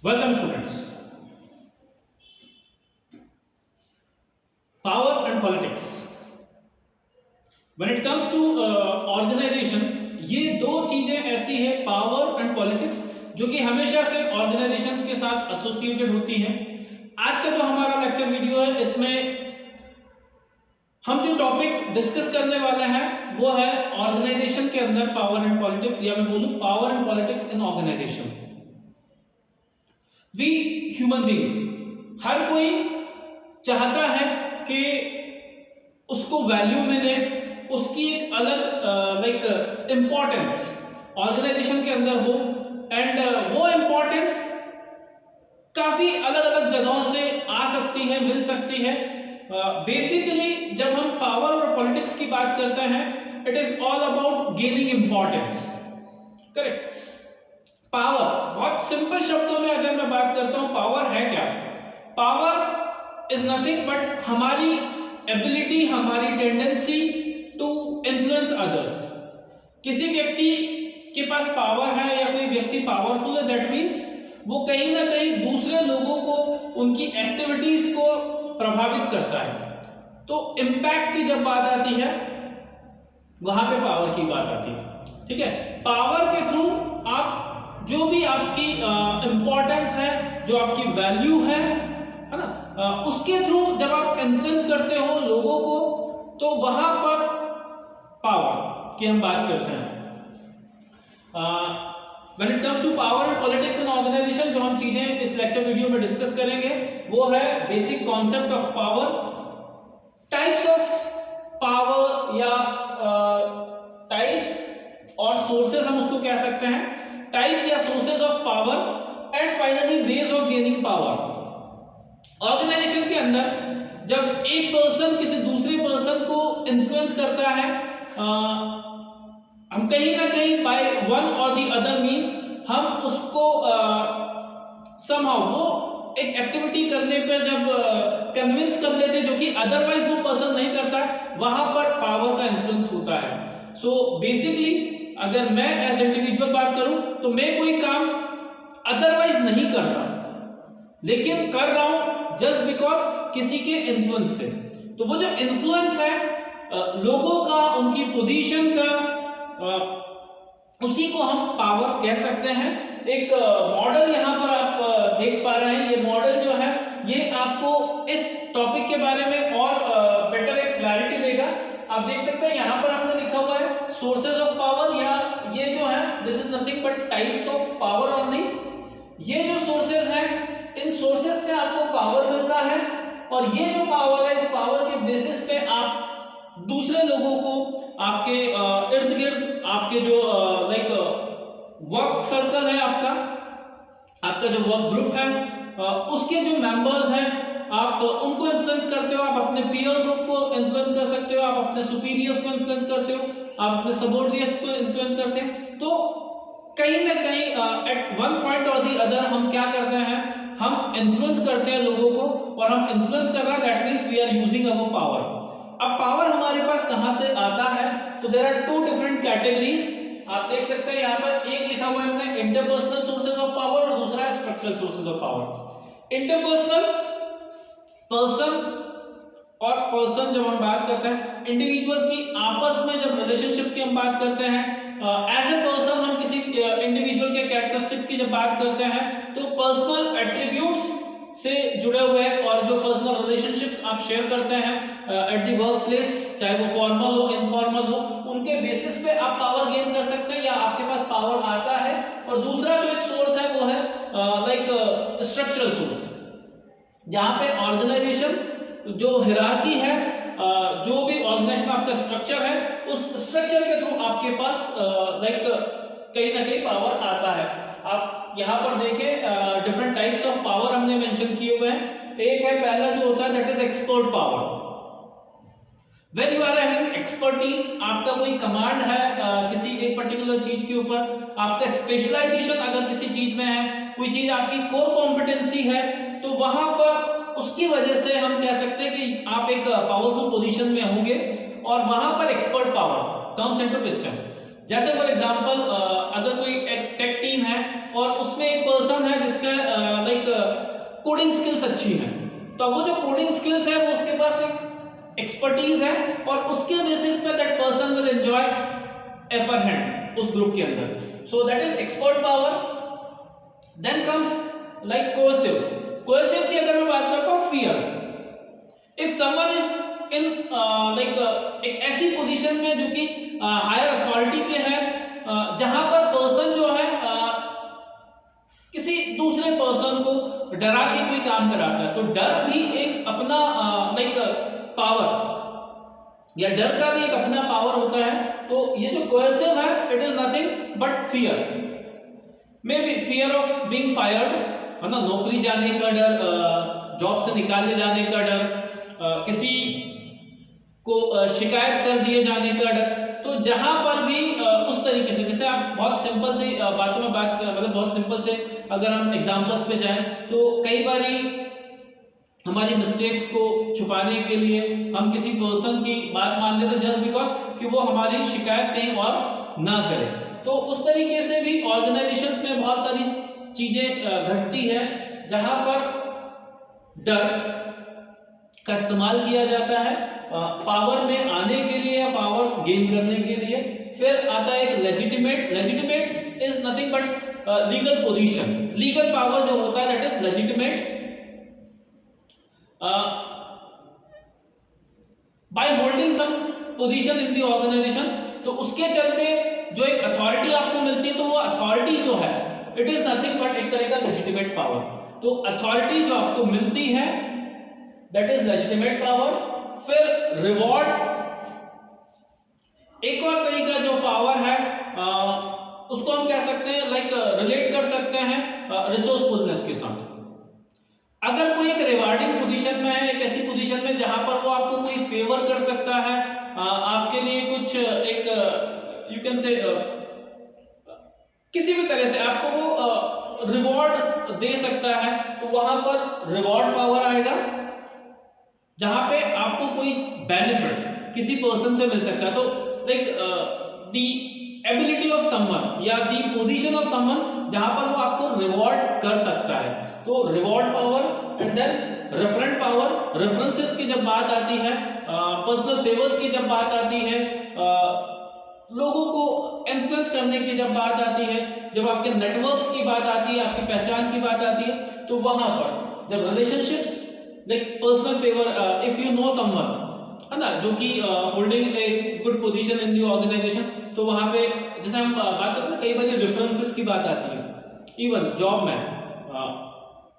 Welcome students. Power and politics. When it comes to organizations, ये दो चीजें ऐसी है पावर एंड पॉलिटिक्स जो कि हमेशा से ऑर्गेनाइजेशंस के साथ एसोसिएटेड होती हैं। आज का जो हमारा लेक्चर वीडियो है इसमें हम जो टॉपिक डिस्कस करने वाले हैं वो है ऑर्गेनाइजेशन के अंदर पावर एंड पॉलिटिक्स, या मैं बोलूं power and politics in organization. We human beings, हर कोई चाहता है कि उसको वैल्यू मिले, उसकी एक अलग इंपॉर्टेंस ऑर्गेनाइजेशन के अंदर हो, एंड वो इंपॉर्टेंस काफी अलग अलग जगहों से आ सकती है, मिल सकती है। बेसिकली जब हम पावर और पॉलिटिक्स की बात करते हैं, it is all about gaining importance. Correct. Power, बहुत सिंपल शब्दों में अगर मैं बात करता हूं, पावर है क्या? पावर इज नथिंग बट हमारी एबिलिटी, हमारी टेंडेंसी टू इन्फ्लुएंस अदर्स। किसी व्यक्ति के पास पावर है या कोई व्यक्ति पावरफुल है, दैट मीन्स वो कहीं ना कहीं दूसरे लोगों को, उनकी एक्टिविटीज को प्रभावित करता है। तो इम्पैक्ट की जब बात आती है वहां पे पावर की बात आती है। ठीक है, पावर के थ्रू आप जो भी आपकी इंपॉर्टेंस है, जो आपकी वैल्यू है ना, उसके थ्रू जब आप इन्फ्लुएंस करते हो लोगों को, तो वहां पर पावर की हम बात करते हैं। When it comes to power and politics in organisation, जो हम चीजें इस लेक्चर वीडियो में डिस्कस करेंगे वो है basic concept of power, types of power या टाइप्स और सोर्सेज हम उसको कह सकते हैं, टाइप्स या sources of power, and finally ways of gaining power. Organisation के अंदर जब एक पर्सन किसी दूसरे पर्सन को इन्फ्लुएंस करता है, हम कहीं ना कहीं बाय वन और दी अदर मींस हम उसको समहाउ वो एक एक्टिविटी करने पर जब कन्विंस कर लेते जो कि अदरवाइज वो पर्सन नहीं करता, वहां पर पावर का इन्फ्लुएंस होता है। सो बेसिकली अगर मैं एज इंडिविजुअल बात करूं तो मैं कोई काम अदरवाइज नहीं करता, लेकिन कर रहा हूं जस्ट बिकॉज किसी के इन्फ्लुएंस से। तो वो जो इन्फ्लुएंस है लोगों का, उनकी पोजीशन का, उसी को हम पावर कह सकते हैं। एक मॉडल यहां पर आप देख पा रहे हैं, ये मॉडल जो है ये आपको इस टॉपिक के बारे में और बेटर एक क्लैरिटी देगा। आप देख सकते हैं यहां पर हमने लिखा हुआ है सोर्सेज ऑफ पावर, या ये जो है this is nothing but types of power only. ये जो सोर्सेज हैं, इन सोर्सेज से आपको पावर मिलता है, और ये जो पावर है, इस पावर के बेसिस पे आप दूसरे लोगों को, आपके इर्द गिर्द आपके जो वर्क सर्कल है, आपका जो वर्क ग्रुप है, उसके जो मेंबर्स हैं, आप उनको इन्फ्लुएंस करते हो, आप अपने पीयर ग्रुप को इन्फ्लुएंस कर सकते हो, आप अपने सुपीरियर्स को इन्फ्लुएंस करते हो, आप अपने सबऑर्डिनेट्स को इन्फ्लुएंस करते हैं। तो कहीं ना कहीं एट वन पॉइंट और दी अदर हम क्या करते हैं, हम इन्फ्लुएंस करते हैं लोगों को, और हम इन्फ्लुएंस कर रहे हैं that means we are using our power. अब पावर हमारे पास कहां से आता है? तो there are two different categories. आप देख सकते हैं यहाँ पर एक लिखा हुआ है हमने इंटरपर्सनल सोर्सेज ऑफ पावर, और दूसरा है structural sources of power. Interpersonal, person और पर्सन जब हम बात करते हैं, इंडिविजुअल्स की आपस में जब रिलेशनशिप की हम बात करते हैं, एज ए पर्सन हम किसी इंडिविजुअल के कैरेक्टरिस्टिक की जब बात करते हैं, तो पर्सनल एट्रीब्यूट्स से जुड़े हुए और जो पर्सनल रिलेशनशिप्स आप शेयर करते हैं एट द वर्क प्लेस, चाहे वो फॉर्मल हो इनफॉर्मल हो, उनके बेसिस पे आप पावर गेन कर सकते हैं या आपके पास पावर आता है। और दूसरा जो एक सोर्स है वो है स्ट्रक्चरल सोर्स, जहां पे ऑर्गेनाइजेशन जो हिरार्की है, जो भी ऑर्गेनाइजेशन आपका स्ट्रक्चर है, उस स्ट्रक्चर के थ्रू आपके पास कहीं ना कहीं पावर आता है। आप यहां पर देखें डिफरेंट टाइप्स ऑफ पावर हमने मेंशन किए हुए हैं। एक है पहला जो होता है that is expert power. When you are having expertise, आपका कोई कमांड है किसी एक पर्टिकुलर चीज के ऊपर, आपका स्पेशलाइजेशन अगर किसी चीज में है, कोई चीज आपकी कोर कॉम्पिटेंसी है, तो वहां पर उसकी वजह से हम कह सकते हैं कि आप एक पावरफुल पोजीशन में होंगे, और वहां पर expert power comes into picture. जैसे फॉर एग्जांपल अगर कोई एक टेक टीम है और उसमें एक पर्सन है जिसका कोडिंग स्किल्स अच्छी हैं, तो वो जो कोडिंग स्किल्स है वो उसके पास एक एक्सपर्टीज है और उसके बेसिस पे that person will enjoy upper hand उस ग्रुप के अंदर। So that is expert power. Then comes like coercive. Coercive की अगर मैं बात करता हूँ, fear. If someone is in like एक ऐसी पोजीशन में जो कि हायर अथॉरिटी पे है, जहां पर पर्सन जो है किसी दूसरे पर्सन को डरा के कोई काम कराता है, तो डर भी एक अपना लाइक पावर या डर का भी एक अपना पावर होता है। तो ये जो कोएसिव है, it is nothing but fear. May be fear of being fired, है ना, नौकरी जाने का डर, जॉब से निकाले जाने का डर, किसी को शिकायत कर दिए जाने का डर। तो जहां पर भी उस तरीके से, जैसे आप बहुत सिंपल से बातों में बात कर, मतलब बहुत सिंपल से अगर हम एग्जांपल्स पे जाएं, तो कई बारी हमारी मिस्टेक्स को छुपाने के लिए हम किसी पर्सन की बात मान लेते जस्ट बिकॉज कि वो हमारी शिकायत कहीं और ना करे। तो उस तरीके से भी ऑर्गेनाइजेशंस में बहुत सारी चीजें घटती है जहां पर डर का इस्तेमाल किया जाता है पावर में आने के लिए या पावर गेन करने के लिए। फिर आता है एक legitimate. Legitimate is nothing but legal position. Legal power जो होता है that is legitimate by holding some position in the organization. तो उसके चलते जो एक अथॉरिटी आपको मिलती है, तो वो अथॉरिटी जो है इट इज नथिंग बट एक तरह का लेजिटिमेट पावर। तो अथॉरिटी जो आपको मिलती है दैट इज लेजिटिमेट पावर। फिर रिवॉर्ड, एक और तरीका जो पावर है उसको हम कह सकते हैं लाइक रिलेट कर सकते हैं रिसोर्सफुलनेस के साथ। अगर कोई एक रिवार्डिंग पोजीशन में है, एक ऐसी पोजीशन में जहां पर वो आपको कोई फेवर कर सकता है, आपके लिए कुछ एक यू कैन से किसी भी तरह से आपको वो रिवॉर्ड दे सकता है, तो वहां पर रिवॉर्ड पावर आएगा। जहां पे आपको कोई बेनिफिट किसी पर्सन से मिल सकता है, तो like the ability of someone या द पोजीशन ऑफ समवन जहां पर वो आपको रिवॉर्ड कर सकता है, तो reward power. And then referent power. References की जब बात आती है, पर्सनल फेवर्स की जब बात आती है, लोगों को इन्फ्लुएंस करने की जब बात आती है, जब आपके नेटवर्क्स की बात आती है, आपकी पहचान की बात आती है, तो वहां पर जब relationships like personal favour, if you know someone, है ना, जो कि holding a good position in the organization, तो वहां पे जैसे हम बात करते हैं कई बार रेफरेंसेस की बात आती है। इवन जॉब में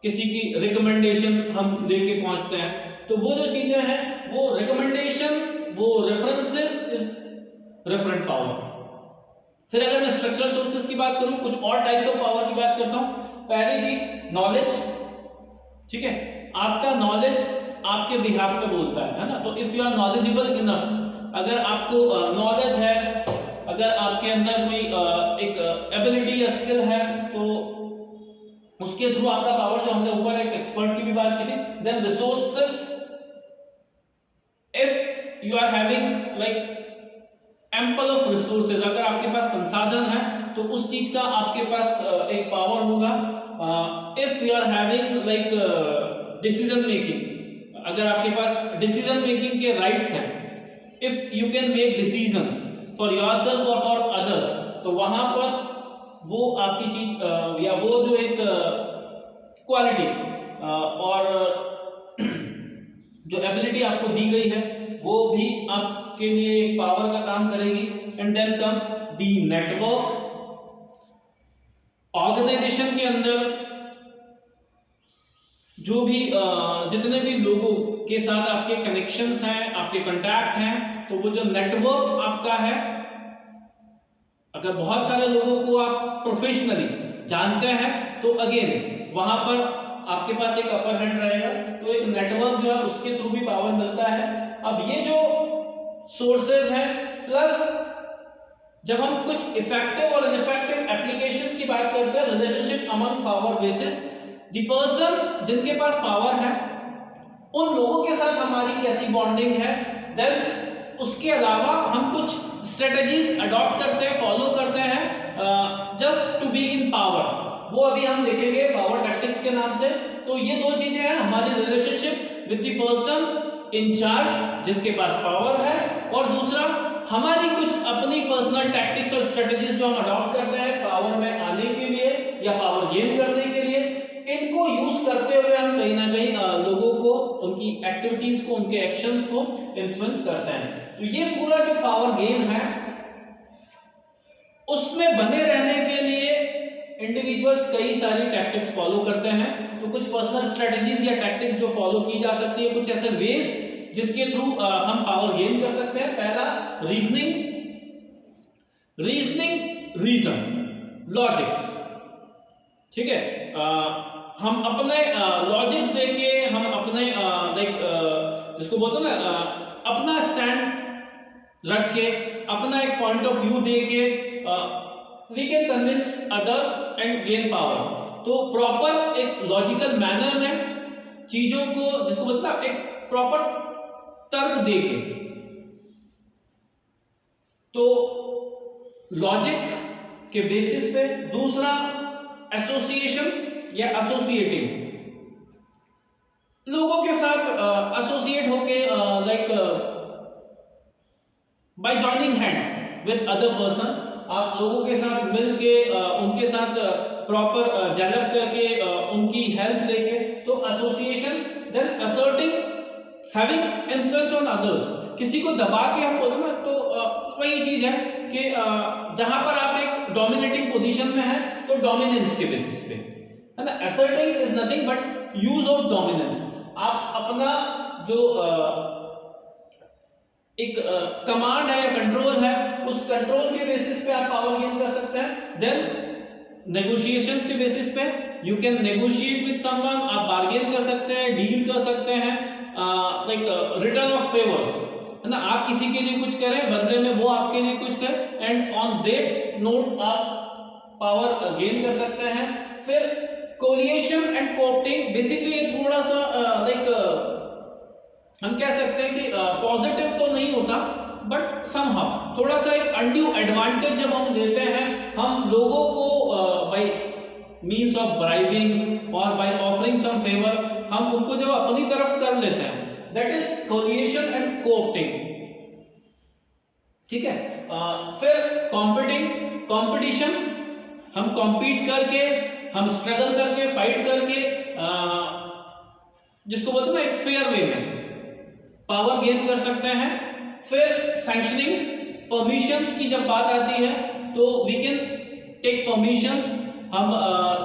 किसी की रिकमेंडेशन हम लेके पहुंचते हैं, तो वो जो चीजें हैं वो रिकमेंडेशन, वो रेफरेंसेस इज रेफरेंट पावर। फिर अगर मैं स्ट्रक्चरल सोर्सेस की बात करूं, कुछ और टाइप्स ऑफ पावर की बात करता हूं। पहली चीज नॉलेज, ठीक है, आपका नॉलेज आपके बिहाफ पे बोलता है ना। तो if you are knowledgeable enough, अगर आपको नॉलेज है, अगर आपके अंदर कोई एक एबिलिटी या स्किल है, तो उसके थ्रू आपका पावर, जो हमने ऊपर एक एक्सपर्ट की भी बात की थी। Then resources, if you are having like ample of resources, अगर आपके पास संसाधन है तो उस चीज का आपके पास एक पावर होगा। If you are having like decision making, अगर आपके पास डिसीजन मेकिंग के राइट्स हैं, if you can make decisions for yourself और फॉर अदर्स, तो वहां पर वो आपकी चीज या वो जो एक क्वालिटी और जो एबिलिटी आपको दी गई है वो भी आपके लिए एक पावर का काम करेगी। And then comes the network. Organization के अंदर जो भी जितने भी लोगों के साथ आपके कनेक्शंस हैं, आपके कांटेक्ट हैं, तो वो जो नेटवर्क आपका है, अगर बहुत सारे लोगों को आप प्रोफेशनली जानते हैं तो अगेन वहां पर आपके पास एक अपर हैंड रहेगा। तो एक नेटवर्क जो है उसके थ्रू भी पावर मिलता है। अब ये जो सोर्सेज हैं, प्लस जब हम कुछ इफेक्टिव और इनइफेक्टिव एप्लीकेशंस की बात करते हैं, relationship among power basis, the person जिनके पास पावर है उन लोगों के साथ हमारी कैसी बॉन्डिंग है। देन उसके अलावा हम कुछ स्ट्रेटजीज अडॉप्ट करते हैं, फॉलो करते हैं just to be in power. वो अभी हम देखेंगे पावर टैक्टिक्स के नाम से। तो ये दो चीजें हैं, हमारी relationship with the person in charge जिसके पास पावर है, और दूसरा हमारी कुछ अपनी पर्सनल टैक्टिक्स और स्ट्रेटजीज जो हम अडॉप्ट करते हैं पावर में आने के लिए या पावर गेन करने के लिए। इनको यूज करते हुए हम कहीं ना कहीं लोगों को, उनकी एक्टिविटीज को, उनके एक्शंस को इन्फ्लुएंस करते हैं। तो ये पूरा जो पावर गेम है उसमें बने रहने के लिए इंडिविजुअल्स कई सारी टैक्टिक्स फॉलो करते हैं। तो कुछ पर्सनल स्ट्रेटजीज या टैक्टिक्स जो फॉलो की जा सकती है, कुछ ऐसे वेज जिसके थ्रू हम पावर गेन कर सकते हैं। पहला रीजनिंग, रीजन, लॉजिक्स, ठीक है। हम अपने लॉजिक्स देके, हम अपने जिसको बोलते हैं ना, अपना स्टैंड रख के, अपना एक पॉइंट ऑफ व्यू देके we can convince others and gain power. तो प्रॉपर एक लॉजिकल मैनर में चीजों को, जिसको बोलते हैं एक प्रॉपर तर्क देके, तो लॉजिक के बेसिस पे। दूसरा एसोसिएशन या एसोसिएटिंग, लोगों के साथ एसोसिएट होके, like bye joining hand with other person, आप लोगों के साथ मिलके उनके साथ प्रॉपर जेलअप करके उनकी हेल्प लेके, तो association. Then asserting, having influence on others, किसी को दबा के हम बोलते हैं, तो वही चीज है कि जहां पर आप एक डोमिनेटिंग पोजीशन में है तो डोमिनेंस के बेसिस पे, है ना। Asserting is nothing but use of dominance. आप अपना जो एक कमांड है, कंट्रोल है, उस कंट्रोल के बेसिस पे आप पावर गेन कर सकते हैं। देन नेगोशिएशंस के बेसिस पे you can negotiate with someone, आप बार्गेन कर सकते हैं, डील कर सकते हैं, लाइक रिटर्न ऑफ फेवर्स, है ना। आप किसी के लिए कुछ करें, बदले में वो आपके लिए कुछ करे, एंड ऑन दैट नोट आप पावर गेन कर सकते हैं। फिर कोलिएशन एंड कोऑप्टिंग, बेसिकली ये थोड़ा सा लाइक हम कह सकते हैं कि पॉजिटिव तो नहीं होता, बट समहाउ थोड़ा सा एक अनड्यू एडवांटेज जब हम लेते हैं, हम लोगों को बाय मींस ऑफ ब्राइबिंग और बाय ऑफरिंग सम फेवर, हम उनको जब अपनी तरफ कर लेते हैं, दैट इज कोलिएशन एंड कोऑप्टिंग, ठीक है। फिर कंपटीशन, हम कॉम्पीट करके, हम स्ट्रगल करके, फाइट करके, जिसको बोलते हैं एक फेयर वे में पावर गेन कर सकते हैं। फिर सैंक्शनिंग, परमिशंस की जब बात आती है तो वी कैन टेक परमिशंस, हम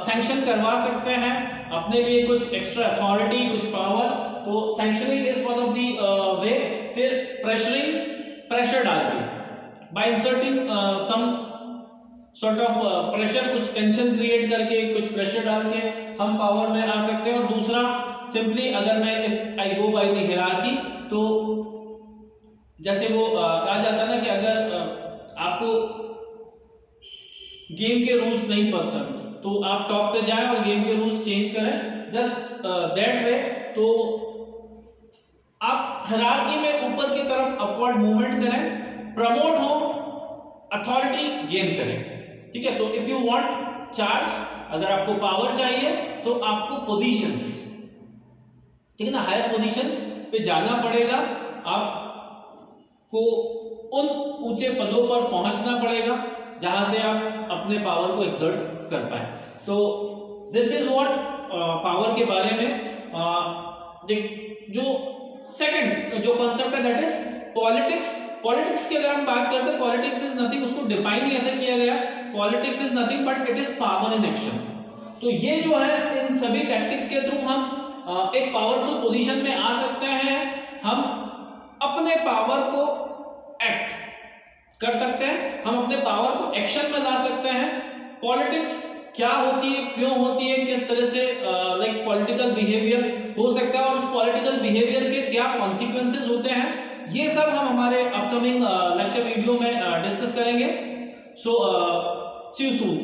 सैंक्शन करवा सकते हैं अपने लिए कुछ एक्स्ट्रा अथॉरिटी, कुछ पावर, तो sanctioning is one of the way. फिर प्रेशरिंग, प्रेशर डालके, by inserting some sort of pressure, कुछ टेंशन क्रिएट करके, कुछ प्रेशर डाल के हम पावर में आ सकते हैं। और दूसरा सिंपली, अगर मैं if I go by the hierarchy, तो जैसे वो कहा जाता है ना कि अगर आपको गेम के रूल्स नहीं पसंद तो आप टॉप पे जाएं और गेम के रूल्स चेंज करें, जस्ट दैट वे। तो आप हियरार्की में ऊपर की तरफ अपवर्ड मूवमेंट करें, प्रमोट हो, अथॉरिटी गेन करें, ठीक है। तो इफ यू वांट चार्ज, अगर आपको पावर चाहिए तो आपको पोजीशंस, ठीक है ना, हायर पोजीशंस पे जाना पड़ेगा, आपको उन ऊंचे पदों पर पहुंचना पड़ेगा जहां से आप अपने पावर को एक्सर्ट कर पाए। तो दिस इज व्हाट पावर के बारे में। जो सेकंड जो कॉन्सेप्ट है दैट इज पॉलिटिक्स। पॉलिटिक्स की अगर हम बात करते हैं, पॉलिटिक्स इज नथिंग, उसको डिफाइन ही ऐसे किया गया, politics is nothing but it is power in action. तो ये जो है, इन सभी टैक्टिक्स के थ्रू हम एक पावरफुल पोजीशन में आ सकते हैं, हम अपने पावर को एक्ट कर सकते हैं, हम अपने पावर को एक्शन में ला सकते हैं। पॉलिटिक्स क्या होती है, क्यों होती है, किस तरह से लाइक पॉलिटिकल बिहेवियर हो सकता है और पॉलिटिकल बिहेवियर के क्या कॉन्सिक्वेंसेस होते हैं, ये सब हम हमारे अपकमिंग लेक्चर वीडियो में डिस्कस करेंगे। सो सी यू सून।